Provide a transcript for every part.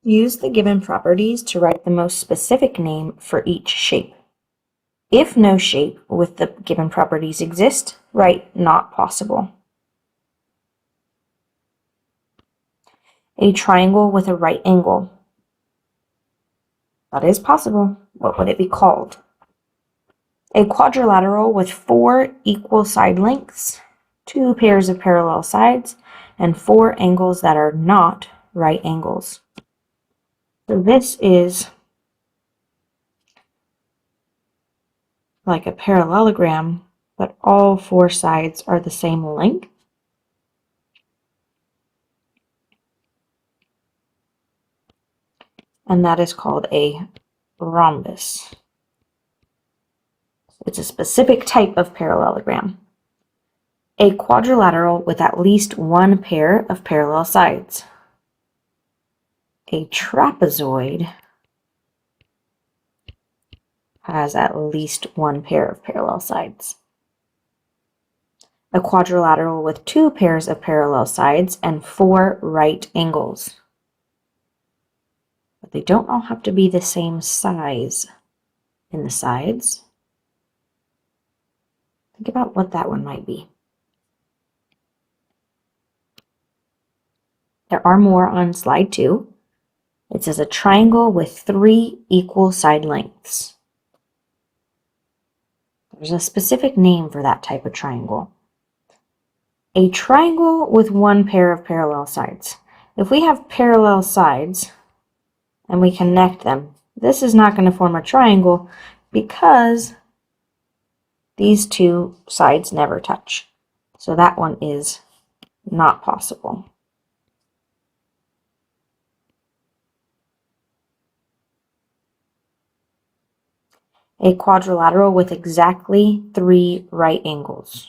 Use the given properties to write the most specific name for each shape. If no shape with the given properties exists, write not possible. A triangle with a right angle. That is possible. What would it be called? A quadrilateral with 4 equal side lengths, 2 pairs of parallel sides, and 4 angles that are not right angles. So this is like a parallelogram, but all 4 sides are the same length. And that is called a rhombus. It's a specific type of parallelogram. A quadrilateral with at least 1 pair of parallel sides. A trapezoid has at least 1 pair of parallel sides. A quadrilateral with 2 pairs of parallel sides and 4 right angles. But they don't all have to be the same size in the sides. Think about what that one might be. There are more on slide 2. It says a triangle with 3 equal side lengths. There's a specific name for that type of triangle. A triangle with 1 pair of parallel sides. If we have parallel sides and we connect them, this is not going to form a triangle because these 2 sides never touch. So that one is not possible. A quadrilateral with exactly 3 right angles.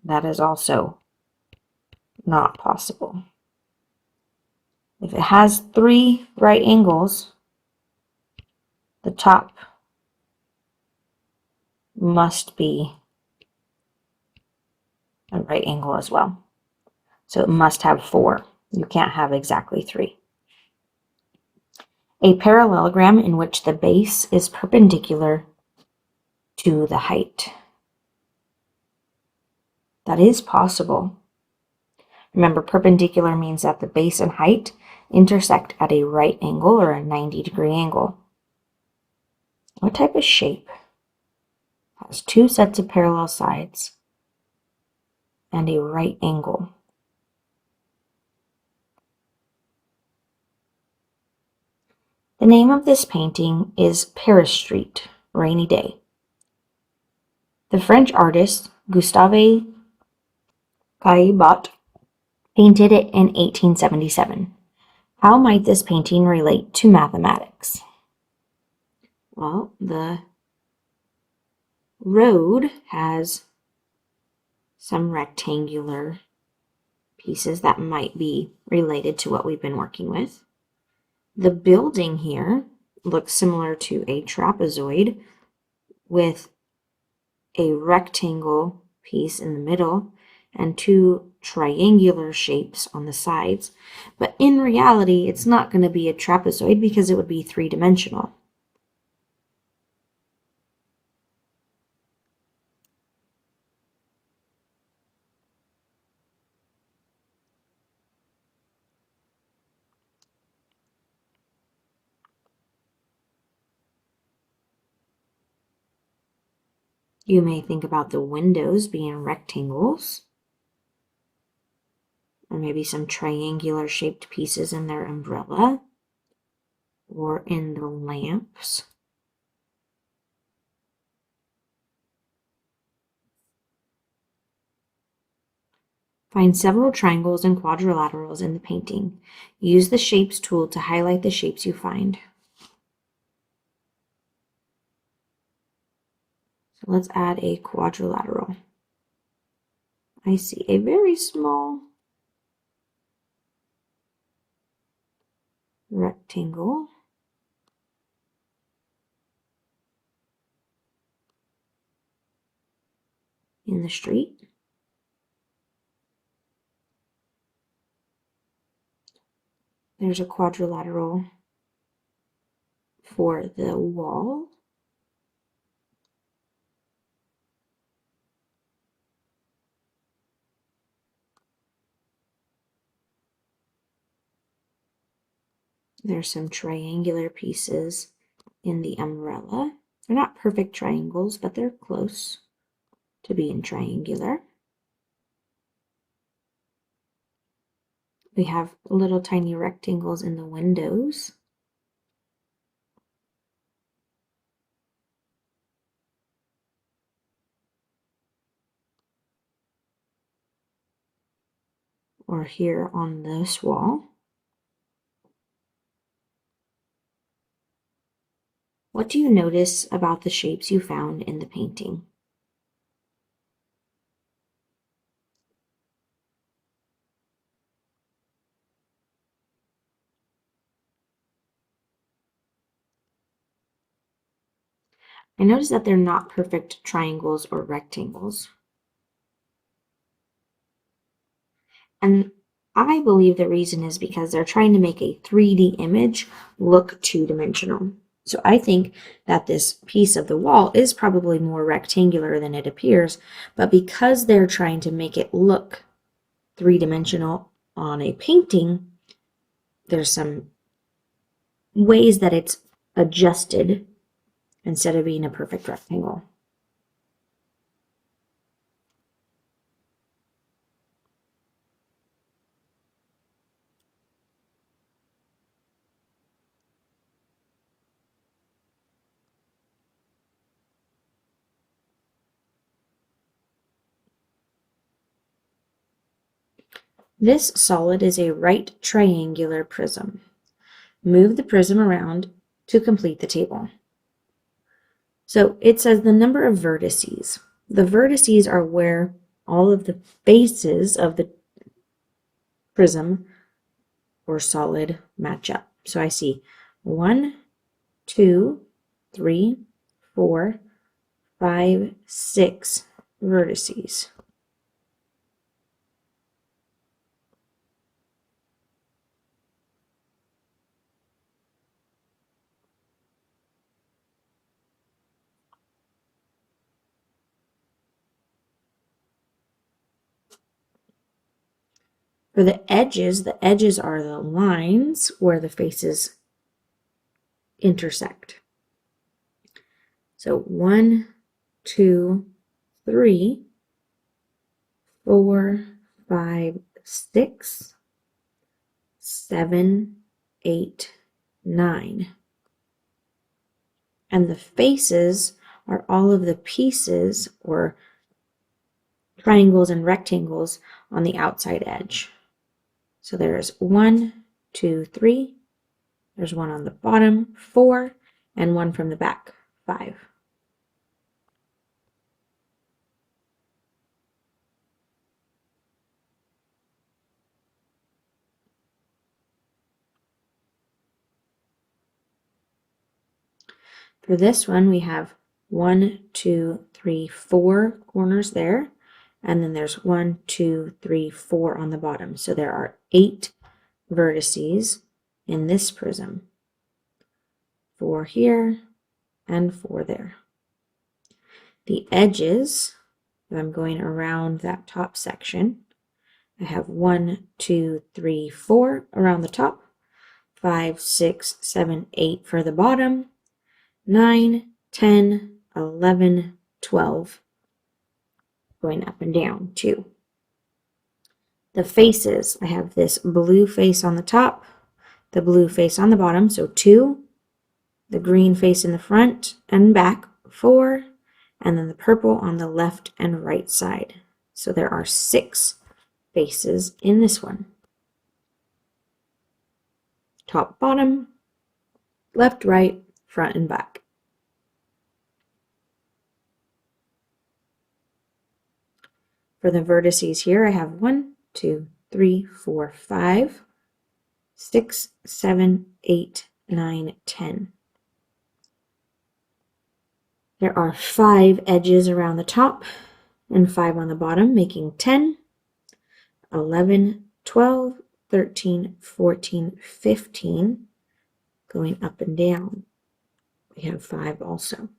That is also not possible. If it has 3 right angles, the top must be a right angle as well. So it must have 4. You can't have exactly 3. A parallelogram in which the base is perpendicular to the height. That is possible. Remember, perpendicular means that the base and height intersect at a right angle or a 90-degree angle. What type of shape has 2 sets of parallel sides and a right angle? The name of this painting is Paris Street, Rainy Day. The French artist Gustave Caillebotte painted it in 1877. How might this painting relate to mathematics? Well, the road has some rectangular pieces that might be related to what we've been working with. The building here looks similar to a trapezoid with a rectangle piece in the middle and 2 triangular shapes on the sides. But in reality, it's not going to be a trapezoid because it would be 3-dimensional. You may think about the windows being rectangles, or maybe some triangular shaped pieces in their umbrella, or in the lamps. Find several triangles and quadrilaterals in the painting. Use the Shapes tool to highlight the shapes you find. So let's add a quadrilateral. I see a very small rectangle. In the street. There's a quadrilateral for the wall. There's some triangular pieces in the umbrella. They're not perfect triangles, but they're close to being triangular. We have little tiny rectangles in the windows. Or here on this wall. What do you notice about the shapes you found in the painting? I notice that they're not perfect triangles or rectangles. And I believe the reason is because they're trying to make a 3D image look two-dimensional. So I think that this piece of the wall is probably more rectangular than it appears, but because they're trying to make it look three-dimensional on a painting, there's some ways that it's adjusted instead of being a perfect rectangle. This solid is a right triangular prism. Move the prism around to complete the table. So it says the number of vertices. The vertices are where all of the faces of the prism or solid match up. So I see 1, 2, 3, 4, 5, 6 vertices. For the edges are the lines where the faces intersect. So 1, 2, 3, 4, 5, 6, 7, 8, 9. And the faces are all of the pieces or triangles and rectangles on the outside edge. So there's 1, 2, 3. There's one on the bottom, 4, and one from the back, 5. For this one, we have 1, 2, 3, 4 corners there, and then there's 1, 2, 3, 4 on the bottom. So there are 8 vertices in this prism. 4 here and 4 there. The edges, if I'm going around that top section, I have 1, 2, 3, 4 around the top, 5, 6, 7, 8 for the bottom, 9, 10, 11, 12 going up and down too. The faces, I have this blue face on the top, the blue face on the bottom, so 2, the green face in the front and back, 4, and then the purple on the left and right side. So there are 6 faces in this one. Top, bottom, left, right, front, and back. For the vertices here, I have 1, 2, 3, 4, 5, 6, 7, 8, 9, 10. There are 5 edges around the top and 5 on the bottom, making 10, 11, 12, 13, 14, 15, going up and down. We have 5 also.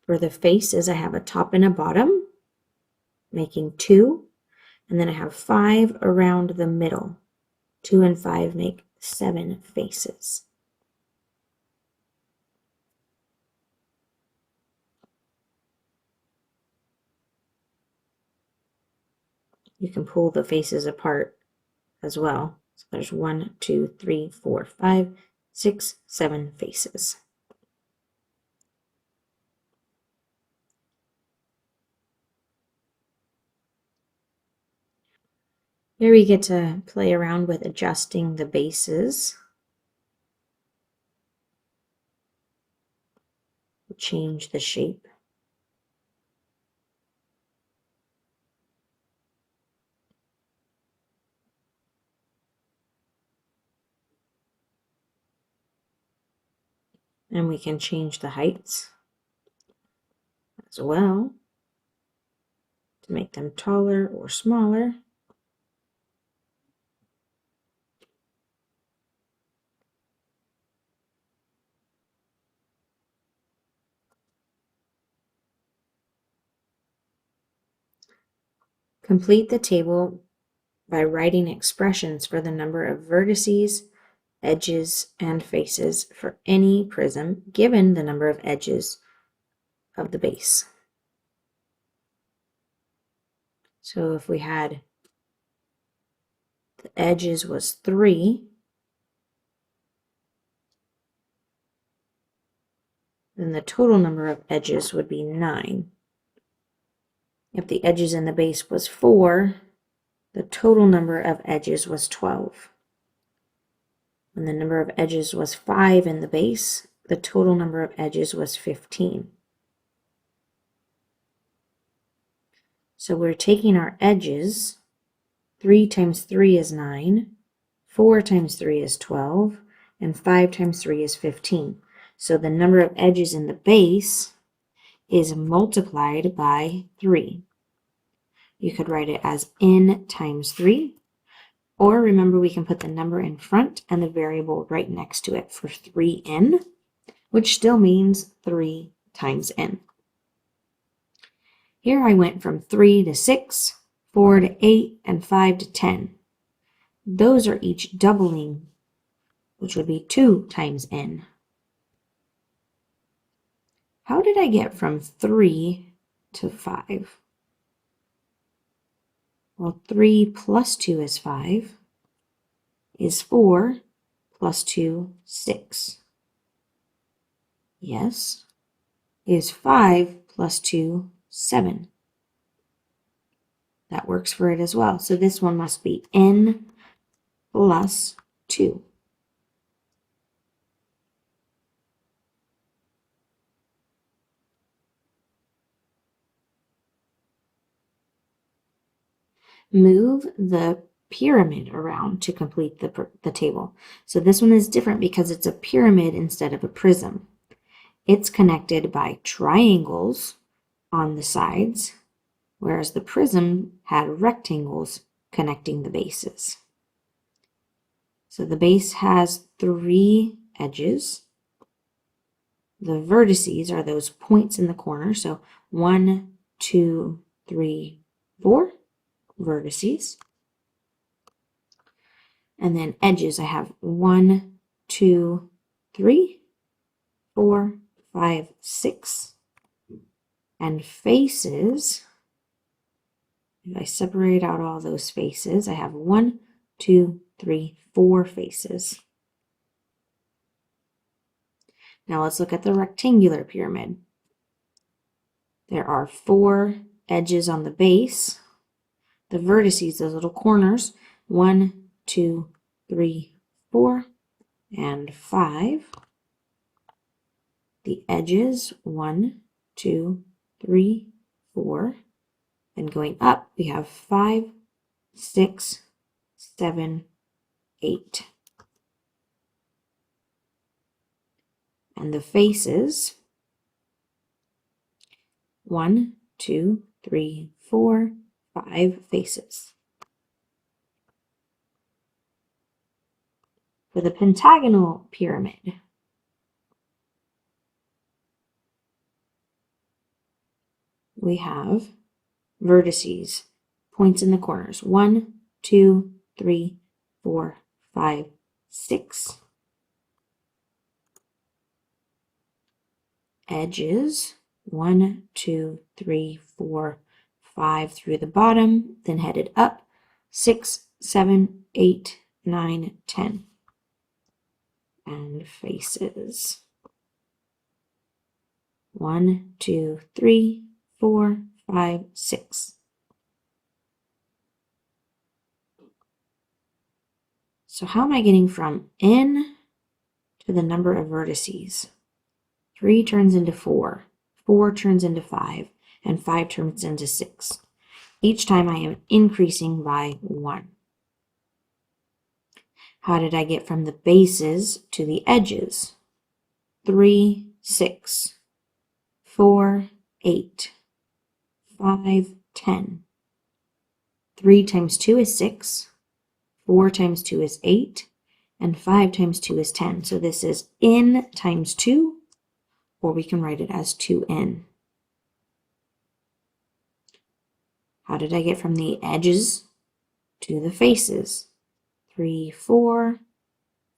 For the faces, I have a top and a bottom, making 2, and then I have 5 around the middle. 2 and 5 make 7 faces. You can pull the faces apart as well. So there's 1, 2, 3, 4, 5, 6, 7 faces. Here we get to play around with adjusting the bases. Change the shape. And we can change the heights as well to make them taller or smaller. Complete the table by writing expressions for the number of vertices, edges, and faces for any prism given the number of edges of the base. So if we had the edges was 3, then the total number of edges would be 9. If the edges in the base was 4, the total number of edges was 12. When the number of edges was 5 in the base, the total number of edges was 15. So we're taking our edges, 3 times 3 is 9, 4 times 3 is 12, and 5 times 3 is 15. So the number of edges in the base is multiplied by 3. You could write it as n times 3, or remember we can put the number in front and the variable right next to it for 3n, which still means 3 times n. Here I went from 3 to 6, 4 to 8, and 5 to 10. Those are each doubling, which would be 2 times n. How did I get from 3 to 5? Well, 3 plus 2 is 5, is 4, plus 2, 6. Yes. Is 5 plus 2, 7. That works for it as well. So this one must be n plus 2. Move the pyramid around to complete the table. So this one is different because it's a pyramid instead of a prism. It's connected by triangles on the sides, whereas the prism had rectangles connecting the bases. So the base has 3 edges. The vertices are those points in the corner. So 1, 2, 3, 4 vertices. And then edges, I have 1, 2, 3, 4, 5, 6. And faces, if I separate out all those faces, I have 1, 2, 3, 4 faces. Now let's look at the rectangular pyramid. There are 4 edges on the base. The vertices, those little corners, 1, 2, 3, 4, and 5. The edges, 1, 2, 3, 4. Then going up, we have 5, 6, 7, 8. And the faces, 1, 2, 3, 4, 5 faces. For the pentagonal pyramid, we have vertices, points in the corners. 1, 2, 3, 4, 5, 6. Edges, 1, 2, 3, 4, 5 through the bottom, then headed up. 6, 7, 8, 9, 10. And faces. 1, 2, 3, 4, 5, 6. So how am I getting from n to the number of vertices? 3 turns into 4, 4 turns into 5, and 5 turns into 6. Each time I am increasing by 1. How did I get from the bases to the edges? 3, 6, 4, 8, 5, 10. 3 times 2 is 6, 4 times 2 is 8, and 5 times 2 is 10. So this is n times 2, or we can write it as 2n. How did I get from the edges to the faces? 3, 4,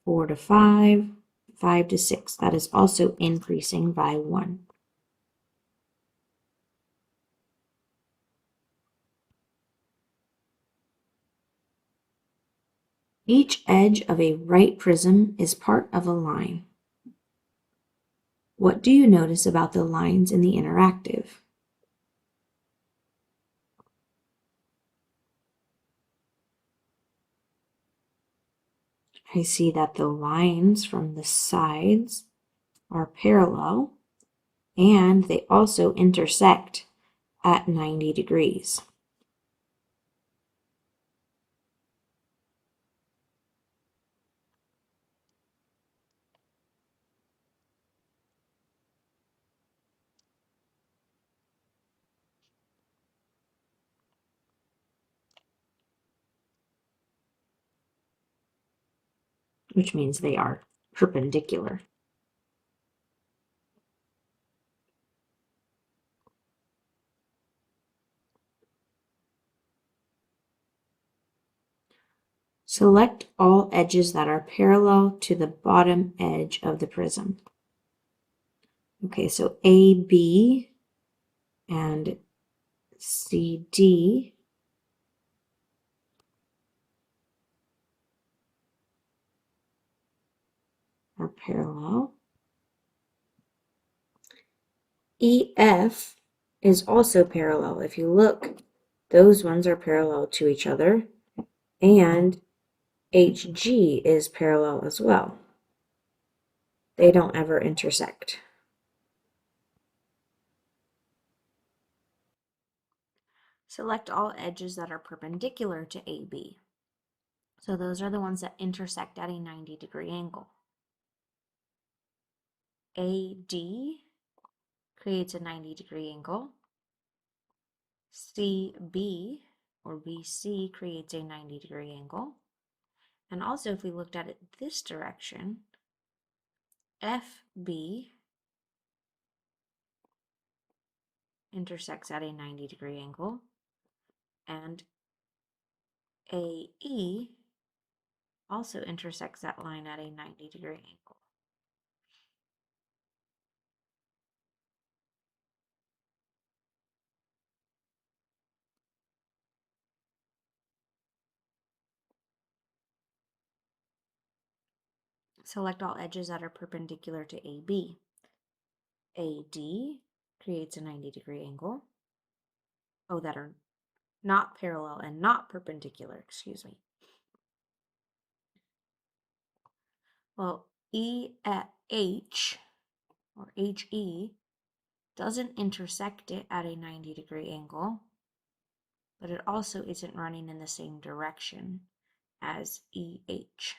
4 to 5, 5 to 6. That is also increasing by 1. Each edge of a right prism is part of a line. What do you notice about the lines in the interactive? I see that the lines from the sides are parallel, and they also intersect at 90 degrees. Which means they are perpendicular. Select all edges that are parallel to the bottom edge of the prism. Okay, so AB and CD are parallel. EF is also parallel. If you look, those ones are parallel to each other, and HG is parallel as well. They don't ever intersect. Select all edges that are perpendicular to AB. So those are the ones that intersect at a 90-degree angle. AD creates a 90-degree angle. CB or BC creates a 90-degree angle. And also, if we looked at it this direction, FB intersects at a 90-degree angle, and AE also intersects that line at a 90-degree angle. Select all edges that are perpendicular to AB. AD creates a 90-degree angle. Oh, that are not parallel and not perpendicular, excuse me. Well, EH or HE doesn't intersect it at a 90-degree angle, but it also isn't running in the same direction as EH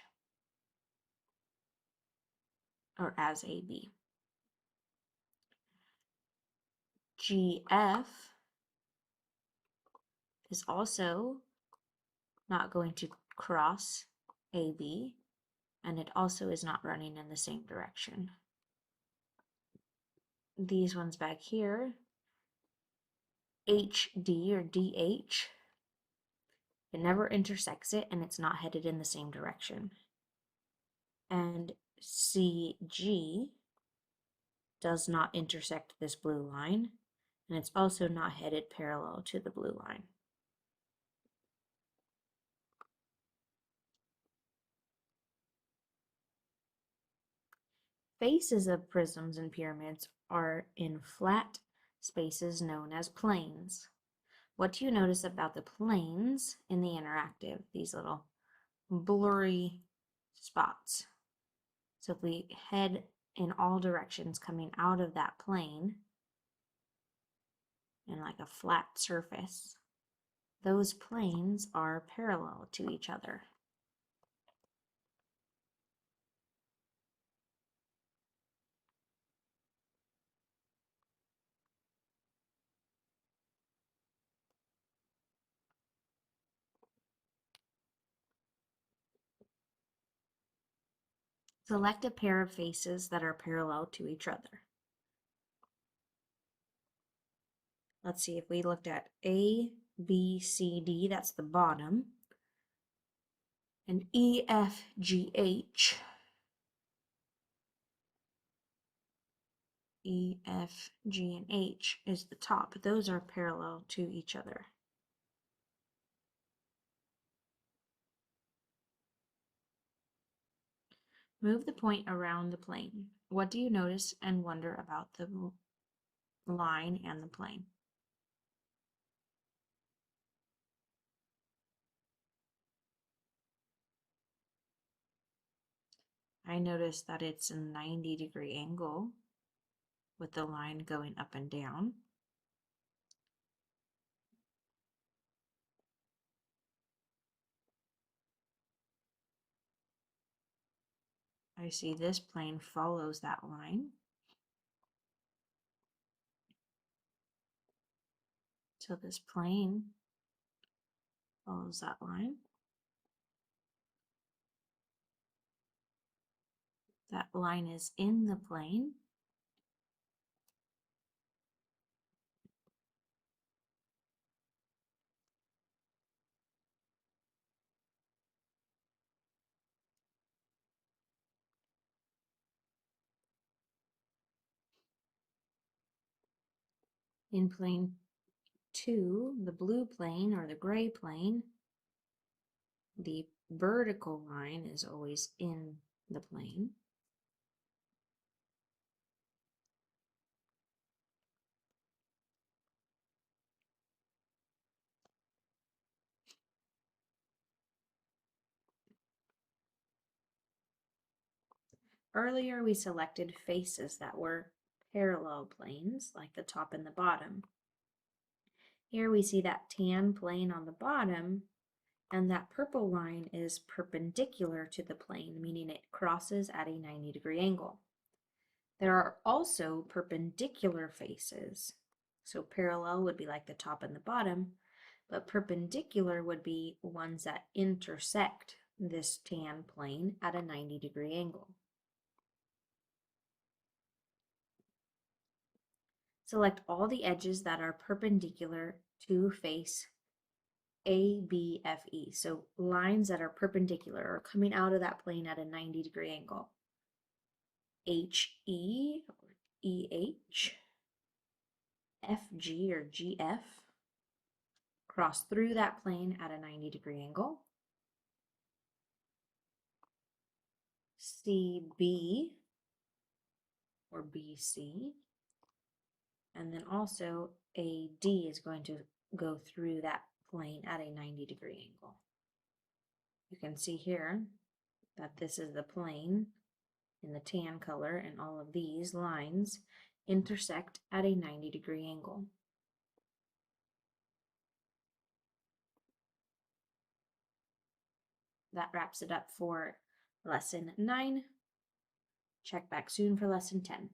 or as AB. GF is also not going to cross AB, and it also is not running in the same direction. These ones back here, HD or DH, it never intersects it and it's not headed in the same direction. And CG does not intersect this blue line, and it's also not headed parallel to the blue line. Faces of prisms and pyramids are in flat spaces known as planes. What do you notice about the planes in the interactive, these little blurry spots? So if we head in all directions coming out of that plane in like a flat surface, those planes are parallel to each other. Select a pair of faces that are parallel to each other. Let's see, if we looked at A, B, C, D, that's the bottom, and E, F, G, H, E, F, G, and H is the top. Those are parallel to each other. Move the point around the plane. What do you notice and wonder about the line and the plane? I notice that it's a 90-degree angle with the line going up and down. I see this plane follows that line. So this plane follows that line. That line is in the plane. In plane 2, the blue plane or the gray plane, the vertical line is always in the plane. Earlier we selected faces that were parallel planes, like the top and the bottom. Here we see that tan plane on the bottom, and that purple line is perpendicular to the plane, meaning it crosses at a 90-degree angle. There are also perpendicular faces. So parallel would be like the top and the bottom, but perpendicular would be ones that intersect this tan plane at a 90-degree angle. Select all the edges that are perpendicular to face A, B, F, E. So lines that are perpendicular or coming out of that plane at a 90-degree angle. H, E, or E, H, F, G, or G, F. Cross through that plane at a 90-degree angle. CB or BC. And then also AD is going to go through that plane at a 90-degree angle. You can see here that this is the plane in the tan color, and all of these lines intersect at a 90-degree angle. That wraps it up for lesson 9. Check back soon for lesson 10.